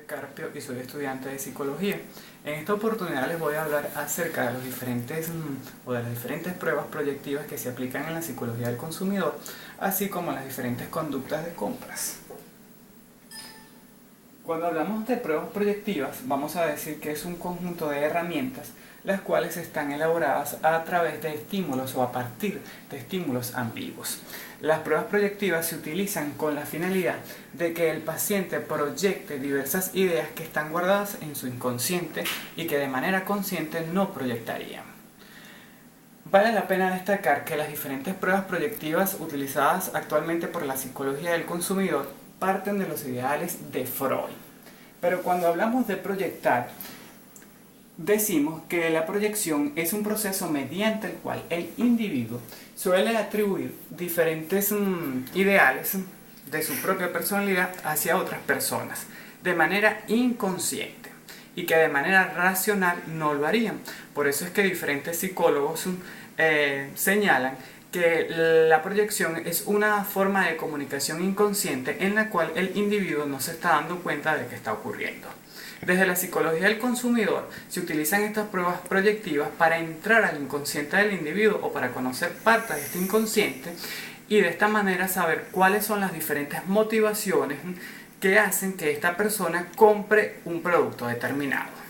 Carpio y soy estudiante de psicología. En esta oportunidad les voy a hablar acerca de los diferentes de las diferentes pruebas proyectivas que se aplican en la psicología del consumidor, así como las diferentes conductas de compras. Cuando hablamos de pruebas proyectivas, vamos a decir que es un conjunto de herramientas las cuales están elaboradas a través de estímulos o a partir de estímulos ambiguos. Las pruebas proyectivas se utilizan con la finalidad de que el paciente proyecte diversas ideas que están guardadas en su inconsciente y que de manera consciente no proyectarían. Vale la pena destacar que las diferentes pruebas proyectivas utilizadas actualmente por la psicología del consumidor parten de los ideales de Freud. Pero cuando hablamos de proyectar, decimos que la proyección es un proceso mediante el cual el individuo suele atribuir diferentes ideales de su propia personalidad hacia otras personas, de manera inconsciente, y que de manera racional no lo harían. Por eso es que diferentes psicólogos señalan que la proyección es una forma de comunicación inconsciente en la cual el individuo no se está dando cuenta de que está ocurriendo. Desde la psicología del consumidor se utilizan estas pruebas proyectivas para entrar al inconsciente del individuo o para conocer parte de este inconsciente y de esta manera saber cuáles son las diferentes motivaciones que hacen que esta persona compre un producto determinado.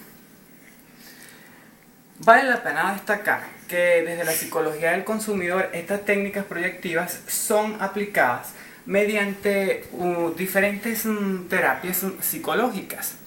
Vale la pena destacar que desde la psicología del consumidor estas técnicas proyectivas son aplicadas mediante diferentes terapias psicológicas.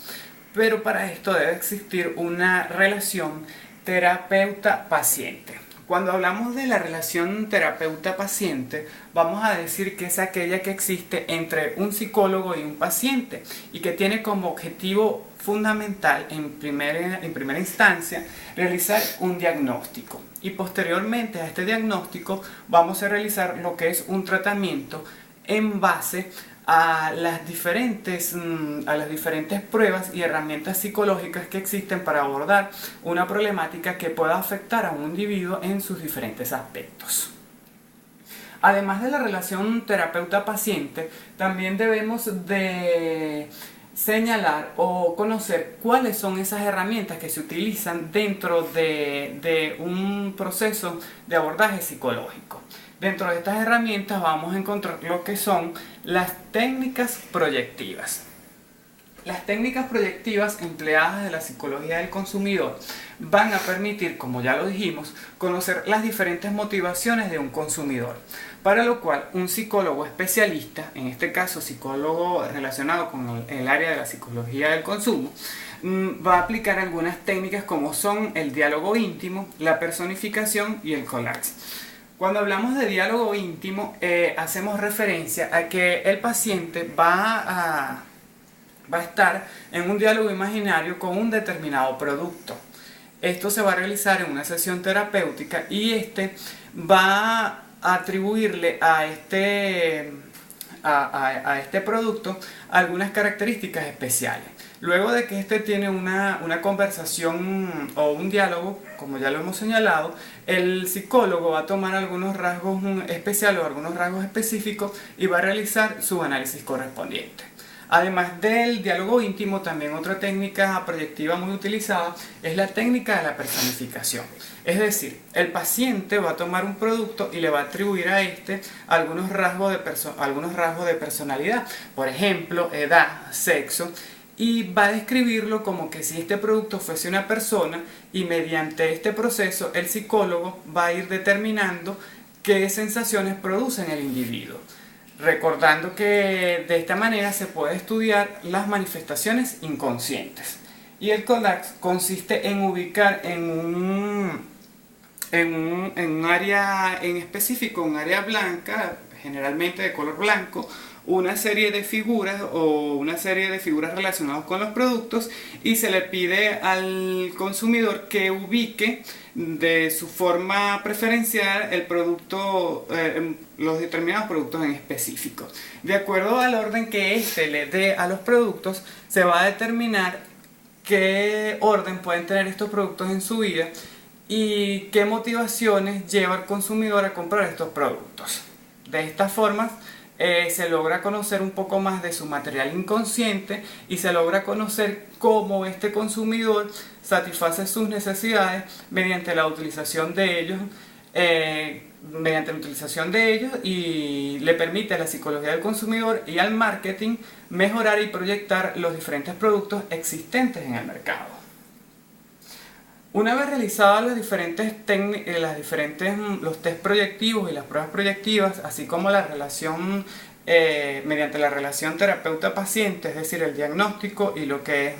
Pero para esto debe existir una relación terapeuta-paciente. Cuando hablamos de la relación terapeuta-paciente, vamos a decir que es aquella que existe entre un psicólogo y un paciente y que tiene como objetivo fundamental en primera instancia realizar un diagnóstico. Y posteriormente a este diagnóstico vamos a realizar lo que es un tratamiento en base a las diferentes pruebas y herramientas psicológicas que existen para abordar una problemática que pueda afectar a un individuo en sus diferentes aspectos. Además de la relación terapeuta-paciente, también debemos de señalar o conocer cuáles son esas herramientas que se utilizan dentro de un proceso de abordaje psicológico. Dentro de estas herramientas vamos a encontrar lo que son las técnicas proyectivas. Las técnicas proyectivas empleadas de la psicología del consumidor van a permitir, como ya lo dijimos, conocer las diferentes motivaciones de un consumidor, para lo cual un psicólogo especialista, en este caso psicólogo relacionado con el área de la psicología del consumo, va a aplicar algunas técnicas como son el diálogo íntimo, la personificación y el collage. Cuando hablamos de diálogo íntimo, hacemos referencia a que el paciente va a estar en un diálogo imaginario con un determinado producto. Esto se va a realizar en una sesión terapéutica y va a atribuirle a este producto algunas características especiales. Luego de que tiene una conversación o un diálogo, como ya lo hemos señalado, el psicólogo va a tomar algunos rasgos especiales o algunos rasgos específicos y va a realizar su análisis correspondiente. Además del diálogo íntimo, también otra técnica proyectiva muy utilizada es la técnica de la personificación. Es decir, el paciente va a tomar un producto y le va a atribuir a algunos rasgos de personalidad, por ejemplo, edad, sexo, y va a describirlo como que si este producto fuese una persona y mediante este proceso el psicólogo va a ir determinando qué sensaciones produce en el individuo. Recordando que de esta manera se puede estudiar las manifestaciones inconscientes. Y el collage consiste en ubicar en un área en específico, un área blanca, generalmente de color blanco, una serie de figuras relacionadas con los productos y se le pide al consumidor que ubique de su forma preferencial el producto, los determinados productos en específico. De acuerdo al orden que le dé a los productos, se va a determinar qué orden pueden tener estos productos en su vida y qué motivaciones lleva al consumidor a comprar estos productos. De esta forma se logra conocer un poco más de su material inconsciente y se logra conocer cómo este consumidor satisface sus necesidades mediante la utilización de ellos, y le permite a la psicología del consumidor y al marketing mejorar y proyectar los diferentes productos existentes en el mercado. Una vez realizadas los test proyectivos y las pruebas proyectivas, así como la relación mediante la relación terapeuta-paciente, es decir, el diagnóstico y lo que es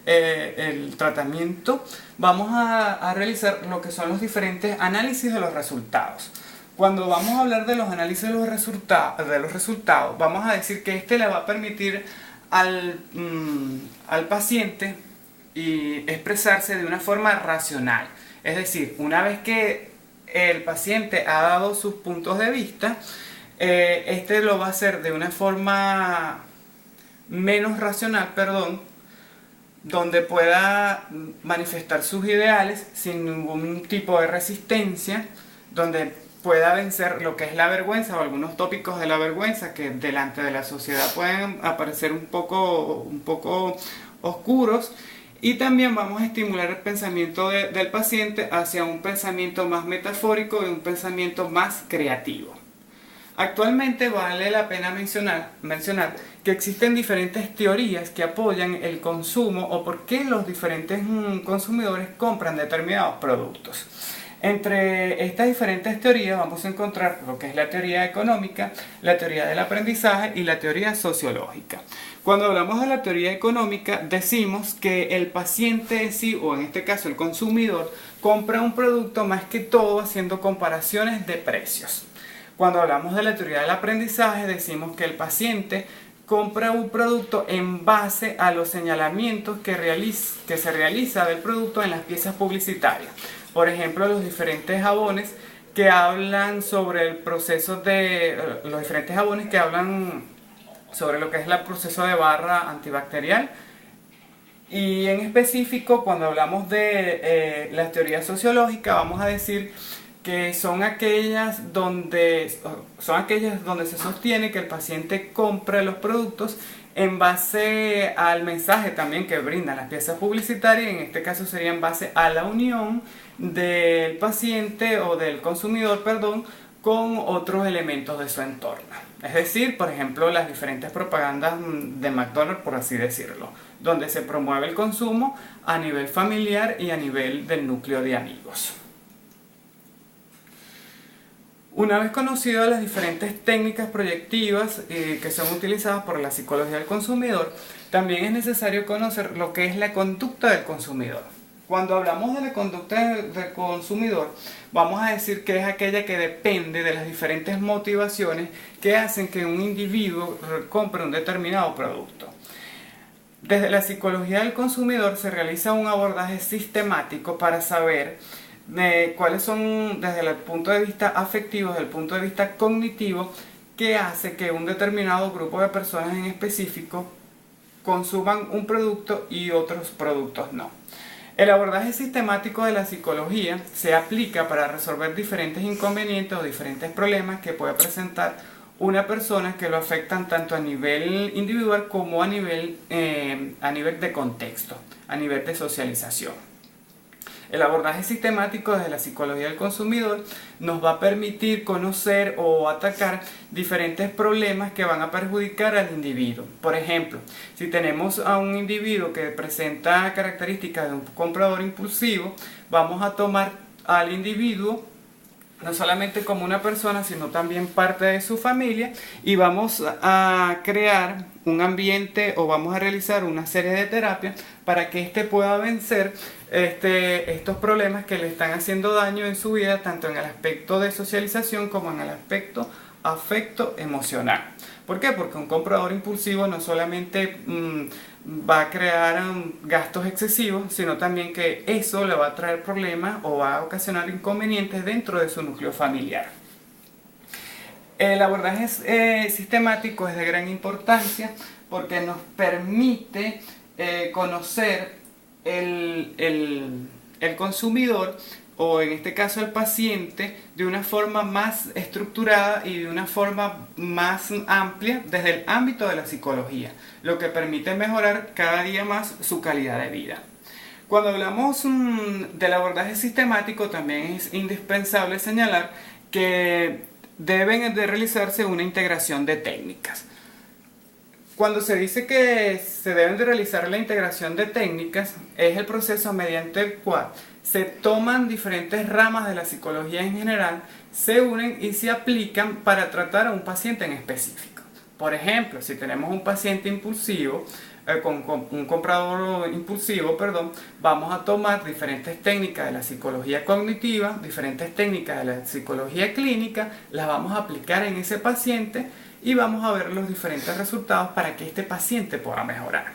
el tratamiento, vamos a realizar lo que son los diferentes análisis de los resultados. Cuando vamos a hablar de los análisis de los resultados, vamos a decir que este le va a permitir al paciente y expresarse de una forma racional. Es decir, una vez que el paciente ha dado sus puntos de vista, este lo va a hacer de una forma menos racional, donde pueda manifestar sus ideales sin ningún tipo de resistencia, donde pueda vencer lo que es la vergüenza o algunos tópicos de la vergüenza que delante de la sociedad pueden aparecer un poco oscuros. Y también vamos a estimular el pensamiento del paciente hacia un pensamiento más metafórico y un pensamiento más creativo. Actualmente vale la pena mencionar que existen diferentes teorías que apoyan el consumo o por qué los diferentes consumidores compran determinados productos. Entre estas diferentes teorías vamos a encontrar lo que es la teoría económica, la teoría del aprendizaje y la teoría sociológica. Cuando hablamos de la teoría económica, decimos que el paciente en sí, o en este caso el consumidor, compra un producto más que todo haciendo comparaciones de precios. Cuando hablamos de la teoría del aprendizaje, decimos que el paciente compra un producto en base a los señalamientos que se realiza del producto en las piezas publicitarias. Por ejemplo, los diferentes jabones que hablan sobre el proceso sobre lo que es el proceso de barra antibacterial. Y en específico, cuando hablamos de las teorías sociológicas, vamos a decir que son aquellas donde se sostiene que el paciente compra los productos en base al mensaje también que brindan las piezas publicitarias, y en este caso sería en base a la unión del paciente o del consumidor, con otros elementos de su entorno. Es decir, por ejemplo, las diferentes propagandas de McDonald's, por así decirlo, donde se promueve el consumo a nivel familiar y a nivel del núcleo de amigos. Una vez conocidas las diferentes técnicas proyectivas que son utilizadas por la psicología del consumidor, también es necesario conocer lo que es la conducta del consumidor. Cuando hablamos de la conducta del consumidor, vamos a decir que es aquella que depende de las diferentes motivaciones que hacen que un individuo compre un determinado producto. Desde la psicología del consumidor se realiza un abordaje sistemático para saber cuáles son, desde el punto de vista afectivo, desde el punto de vista cognitivo, qué hace que un determinado grupo de personas en específico consuman un producto y otros productos no. El abordaje sistemático de la psicología se aplica para resolver diferentes inconvenientes o diferentes problemas que puede presentar una persona que lo afectan tanto a nivel individual como a nivel de contexto, a nivel de socialización. El abordaje sistemático desde la psicología del consumidor nos va a permitir conocer o atacar diferentes problemas que van a perjudicar al individuo. Por ejemplo, si tenemos a un individuo que presenta características de un comprador impulsivo, vamos a tomar al individuo no solamente como una persona, sino también parte de su familia, y vamos a crear un ambiente o vamos a realizar una serie de terapias para que éste pueda vencer estos problemas que le están haciendo daño en su vida, tanto en el aspecto de socialización como en el aspecto afecto emocional. ¿Por qué? Porque un comprador impulsivo no solamente va a crear gastos excesivos, sino también que eso le va a traer problemas o va a ocasionar inconvenientes dentro de su núcleo familiar. El abordaje sistemático es de gran importancia porque nos permite conocer el consumidor o en este caso al paciente, de una forma más estructurada y de una forma más amplia desde el ámbito de la psicología, lo que permite mejorar cada día más su calidad de vida. Cuando hablamos del abordaje sistemático, también es indispensable señalar que deben de realizarse una integración de técnicas. Cuando se dice que se deben de realizar la integración de técnicas, es el proceso mediante el cual se toman diferentes ramas de la psicología en general, se unen y se aplican para tratar a un paciente en específico. Por ejemplo, si tenemos un paciente impulsivo, con un comprador impulsivo, vamos a tomar diferentes técnicas de la psicología cognitiva, diferentes técnicas de la psicología clínica, las vamos a aplicar en ese paciente y vamos a ver los diferentes resultados para que este paciente pueda mejorar.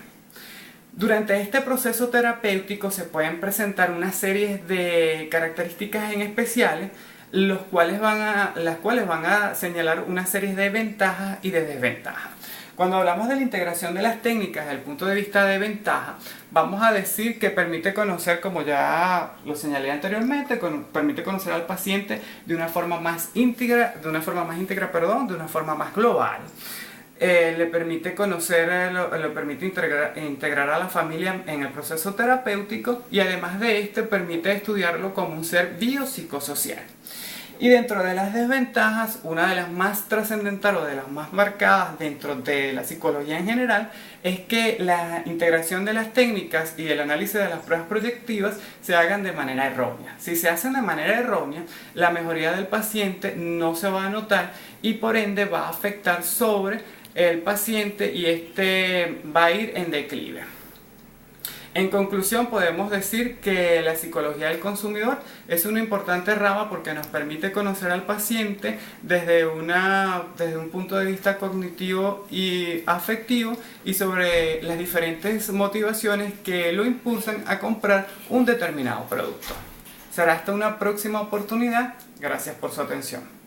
Durante este proceso terapéutico se pueden presentar una serie de características en especiales, las cuales van a señalar una serie de ventajas y de desventajas. Cuando hablamos de la integración de las técnicas desde el punto de vista de ventaja, vamos a decir que permite conocer, como ya lo señalé anteriormente, permite conocer al paciente de una forma más íntegra, de una forma más global. Le permite conocer, le permite integrar a la familia en el proceso terapéutico y además de esto permite estudiarlo como un ser biopsicosocial. Y dentro de las desventajas, una de las más trascendentales o de las más marcadas dentro de la psicología en general es que la integración de las técnicas y el análisis de las pruebas proyectivas se hagan de manera errónea. Si se hacen de manera errónea, la mejoría del paciente no se va a notar y por ende va a afectar sobre el paciente y este va a ir en declive. En conclusión, podemos decir que la psicología del consumidor es una importante rama porque nos permite conocer al paciente desde un punto de vista cognitivo y afectivo y sobre las diferentes motivaciones que lo impulsan a comprar un determinado producto. Será hasta una próxima oportunidad. Gracias por su atención.